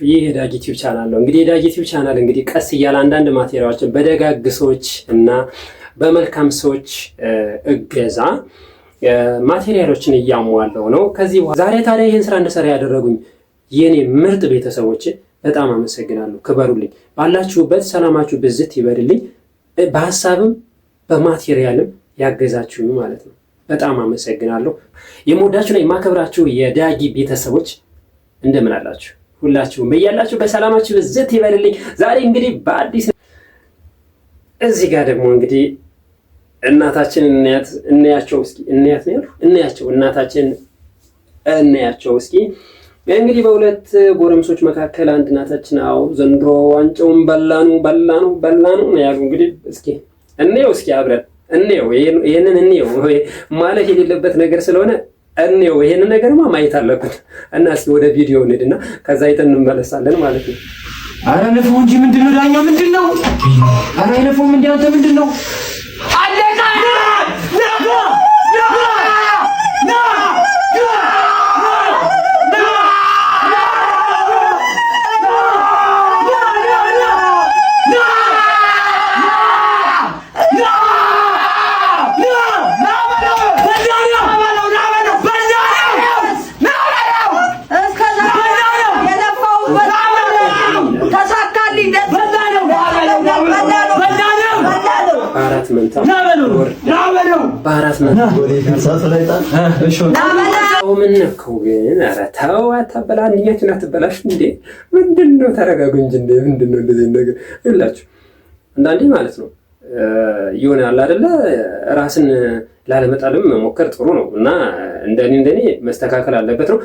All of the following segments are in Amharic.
ይህ የዳጊ ቲዩብ ቻናል ነው። እንግዲህ የዳጊ ቲዩብ ቻናል እንግዲህ ቀስ እያለ አንዳንድ ማቴሪያሎችን በደጋግ ሰዎች እና በመልካም ሰዎች እገዛ ማቴሪያሎችን እያሟለው ነው። ከዚህ በኋላ ዛሬ ታዲያ ይህን ስራ እንድሰራ ያደረጉኝ የኔ ምርጥ ቤተሰቦች በጣም አመሰግናለሁ። ክበሩልኝ። ባላችሁበት ሰላማችሁ ብዝት ይበልልኝ። በሀሳብም በማቴሪያልም ያገዛችሁኝ ማለት ነው። በጣም አመሰግናለሁ። የምወዳችሁና የማከብራችሁ የዳጊ ቤተሰቦች እንደምን አላችሁ? ሁላችሁም በያላችሁ በሰላማችሁ ብዝት ይበልልኝ። ዛሬ እንግዲህ በአዲስ እዚህ ጋር ደግሞ እንግዲህ እናታችን እናያቸው እስኪ እናታችን እናያቸው እስኪ እንግዲህ በሁለት ጎረምሶች መካከል አንድ እናታችን ዘንድሮ ዋንጫውን በላኑ ያሉ እንግዲህ እስኪ እንየው እስኪ አብረን እንየው። ይሄንን እንየው ማለት የሌለበት ነገር ስለሆነ እንየው። ይሄንን ነገርማ ማየት አለብን እና እስኪ ወደ ቪዲዮ እንሂድና ከዛ አይተን እንመለሳለን ማለት ነው። አረ ነፈው እንጂ ምንድነው? ዳኛው ምንድነው? አረ ነፈው እንዴ አንተ ምንድነው? አለቃ በአራት ምን ነካው ግን? ኧረ ተው አታበላ። አንደኛችን አትበላሽ እንዴ! ምንድነው? ተረጋጉ እንጂ እንዴ! ምንድነው እንደዚህ ነገር ይላችሁ? አንዳንዴ ማለት ነው ይሆናል አይደለ? ራስን ላለመጣልም መሞከር ጥሩ ነው እና እንደኔ መስተካከል አለበት ነው።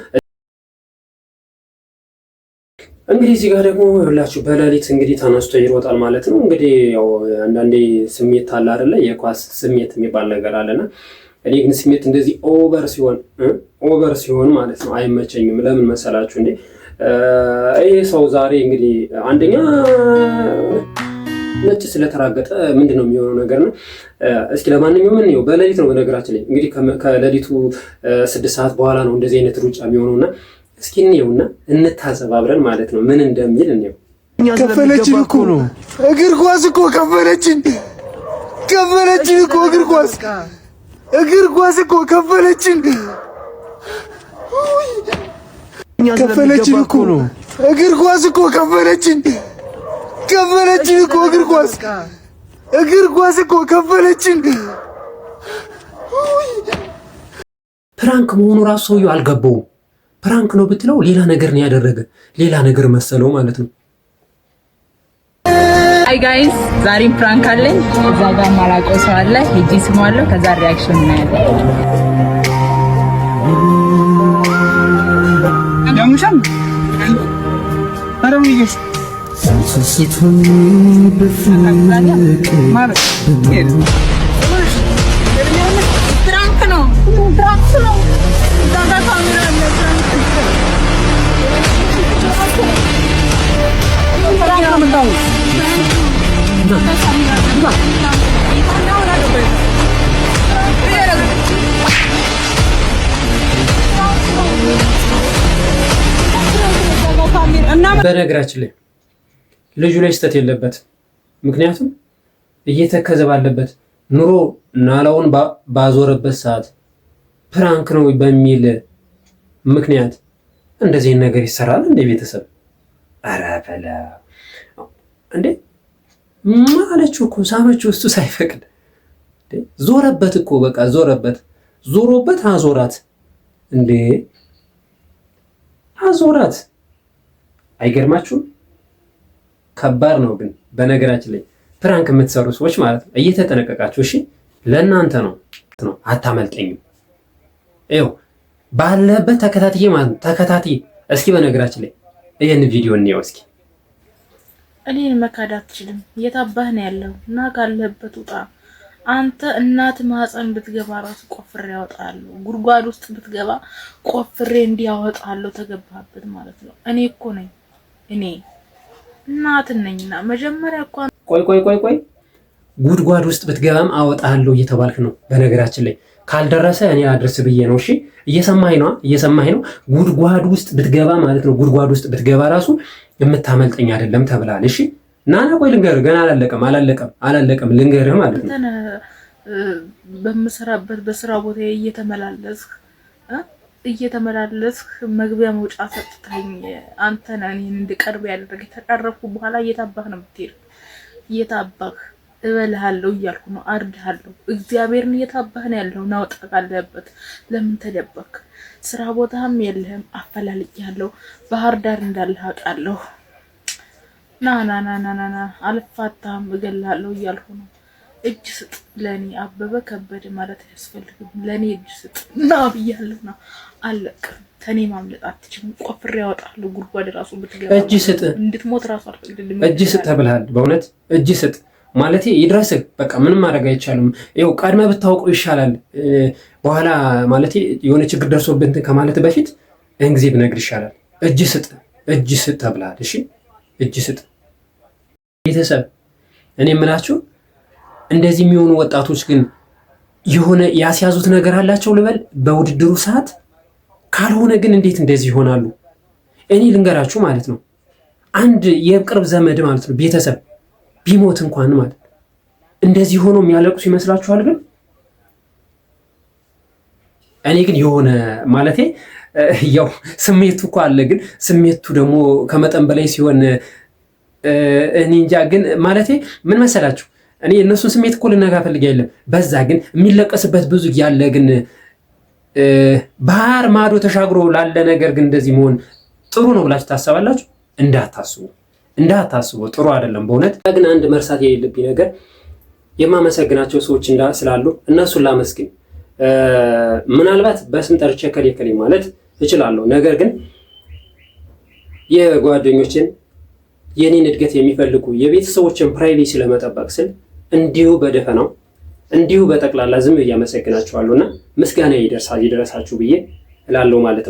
እንግዲህ እዚህ ጋር ደግሞ ሁላችሁ በሌሊት እንግዲህ ተነስቶ ይሮጣል ማለት ነው። እንግዲህ ያው አንዳንዴ ስሜት አለ አይደለ? የኳስ ስሜት የሚባል ነገር አለና እኔ ግን ስሜት እንደዚህ ኦቨር ሲሆን ማለት ነው አይመቸኝም። ለምን መሰላችሁ እንዴ? ይሄ ሰው ዛሬ እንግዲህ አንደኛ ነጭ ስለተራገጠ ምንድነው የሚሆነው ነገር ነው። እስኪ ለማንኛውም ምን ነው በሌሊት ነው በነገራችን ላይ እንግዲህ ከሌሊቱ 6 ሰዓት በኋላ ነው እንደዚህ አይነት ሩጫ የሚሆነውና እስኪ እንየውና እንታዘብ አብረን ማለት ነው ምን እንደሚል እንየው። ከፈለችን እኮ እግር ኳስ እኮ ከፈለችን እኮ እግር ኳስ እኮ ከፈለችን እኮ እግር ኳስ እኮ ከፈለችን እኮ እግር ኳስ እኮ ከፈለችን። ፕራንክ መሆኑ ራሱ ሰውዬው አልገባውም። ፕራንክ ነው ብትለው ሌላ ነገር ነው ያደረገ፣ ሌላ ነገር መሰለው ማለት ነው። አይ ጋይስ ዛሬም ፕራንክ አለኝ። እዛ ጋር ማላውቀው ሰው አለ፣ ሄጂ ስሟለሁ። ከዛ ሪአክሽን እናያለን። ያሙሻም አረም ይገስ ሲቱን በፍቅር ፕራንክ ነው ዳጋ ካሜራ አለ። በነገራችን ላይ ልጁ ላይ ስህተት የለበትም። ምክንያቱም እየተከዘ ባለበት ኑሮ ናላውን ባዞረበት ሰዓት ፕራንክ ነው በሚል ምክንያት እንደዚህ ነገር ይሰራል እንደ ቤተሰብ? ኧረ በላ እንዴ ማለችው እኮ ሳመችው እሱ ሳይፈቅድ ዞረበት እኮ በቃ ዞሮበት አዞራት እንዴ አዞራት። አይገርማችሁም? ከባድ ነው ግን በነገራችን ላይ ፕራንክ የምትሰሩ ሰዎች ማለት ነው እየተጠነቀቃችሁ እሺ። ለእናንተ ነው አታመልጠኝም። ይኸው ባለበት ተከታትዬ ማለት ነው ተከታትዬ። እስኪ በነገራችን ላይ ይሄን ቪዲዮ እንየው እስኪ። እኔን መካድ አትችልም። የታባህ ነው ያለው እና ካለበት ውጣ። አንተ እናት ማህፀን ብትገባ ራሱ ቆፍሬ ያወጣለሁ። ጉድጓድ ውስጥ ብትገባ ቆፍሬ እንዲያወጣለሁ። ተገባህበት ማለት ነው። እኔ እኮ ነኝ እናት ነኝና መጀመሪያ እኮ ቆይ ጉድጓድ ውስጥ ብትገባም አወጣለሁ እየተባልክ ነው። በነገራችን ላይ ካልደረሰ እኔ አድርስ ብዬ ነው። እሺ እየሰማኸኝ ነው? ጉድጓድ ውስጥ ብትገባ ማለት ነው። ጉድጓድ ውስጥ ብትገባ ራሱ የምታመልጠኝ አይደለም ተብላል። እሺ ናና ቆይ ልንገርህ፣ ገና አላለቀም ልንገርህ ማለት ነው። በምሰራበት በስራ ቦታ እየተመላለስክ መግቢያ መውጫ ሰጥተኝ አንተ ነህ እኔን እንድቀርብ ያደረገ። ተቀረብኩ በኋላ እየታባህ ነው የምትሄድ። እየታባህ እበልሃለሁ እያልኩ ነው፣ አርድሃለሁ። እግዚአብሔርን እየታባህ ነው ያለው። ናውጣ ካለበት ለምን ተደበክ? ስራ ቦታም የለህም፣ አፈላልጌሃለሁ። ባህር ዳር እንዳለህ አውቃለሁ። ና አልፋታም፣ እገልሃለሁ እያልኩ ነው። እጅ ስጥ ለኔ አበበ ከበደ ማለት ያስፈልግም። ለኔ እጅ ስጥ ና ብያለሁ። ና አለቅም። ተኔ ማምለጥ አትችልም። ቆፍሬ ያወጣሉ። ጉድጓድ ራሱ ብትገባ እጅ ስጥ፣ እንድትሞት ራሱ አልፈልግም። እጅ ስጥ ተብልሃል። በእውነት እጅ ስጥ ማለት ይድረስህ። በቃ ምንም ማድረግ አይቻልም። ይኸው ቀድመህ ብታውቀው ይሻላል። በኋላ ማለት የሆነ ችግር ደርሶብህ ከማለት በፊት ይህን ጊዜ ብነግር ይሻላል። እጅ ስጥ ተብልሃል። እሺ እጅ ስጥ። ቤተሰብ እኔ የምላችሁ እንደዚህ የሚሆኑ ወጣቶች ግን የሆነ ያስያዙት ነገር አላቸው ልበል በውድድሩ ሰዓት። ካልሆነ ግን እንዴት እንደዚህ ይሆናሉ? እኔ ልንገራችሁ ማለት ነው፣ አንድ የቅርብ ዘመድ ማለት ነው ቤተሰብ ቢሞት እንኳን ማለት ነው እንደዚህ ሆኖ የሚያለቅሱ ይመስላችኋል? ግን እኔ ግን የሆነ ማለቴ ያው ስሜቱ እኮ አለ፣ ግን ስሜቱ ደግሞ ከመጠን በላይ ሲሆን እኔ እንጃ። ግን ማለቴ ምን መሰላችሁ፣ እኔ እነሱን ስሜት እኮ ልነካ ፈልጌ አይደለም። በዛ ግን የሚለቀስበት ብዙ ያለ ግን ባህር ማዶ ተሻግሮ ላለ ነገር ግን እንደዚህ መሆን ጥሩ ነው ብላችሁ ታስባላችሁ? እንዳታስቡ፣ ጥሩ አይደለም በእውነት። ግን አንድ መርሳት የሌለብኝ ነገር የማመሰግናቸው ሰዎች ስላሉ እነሱን ላመስግን። ምናልባት በስም ጠርቼ ከሌ ማለት እችላለሁ። ነገር ግን የጓደኞችን የኔን እድገት የሚፈልጉ የቤተሰቦችን ፕራይቬሲ ለመጠበቅ ስል እንዲሁ በደፈናው እንዲሁ በጠቅላላ ዝም እያመሰግናችኋለሁና ምስጋና ይደርሳችሁ ብዬ እላለሁ ማለት ነው።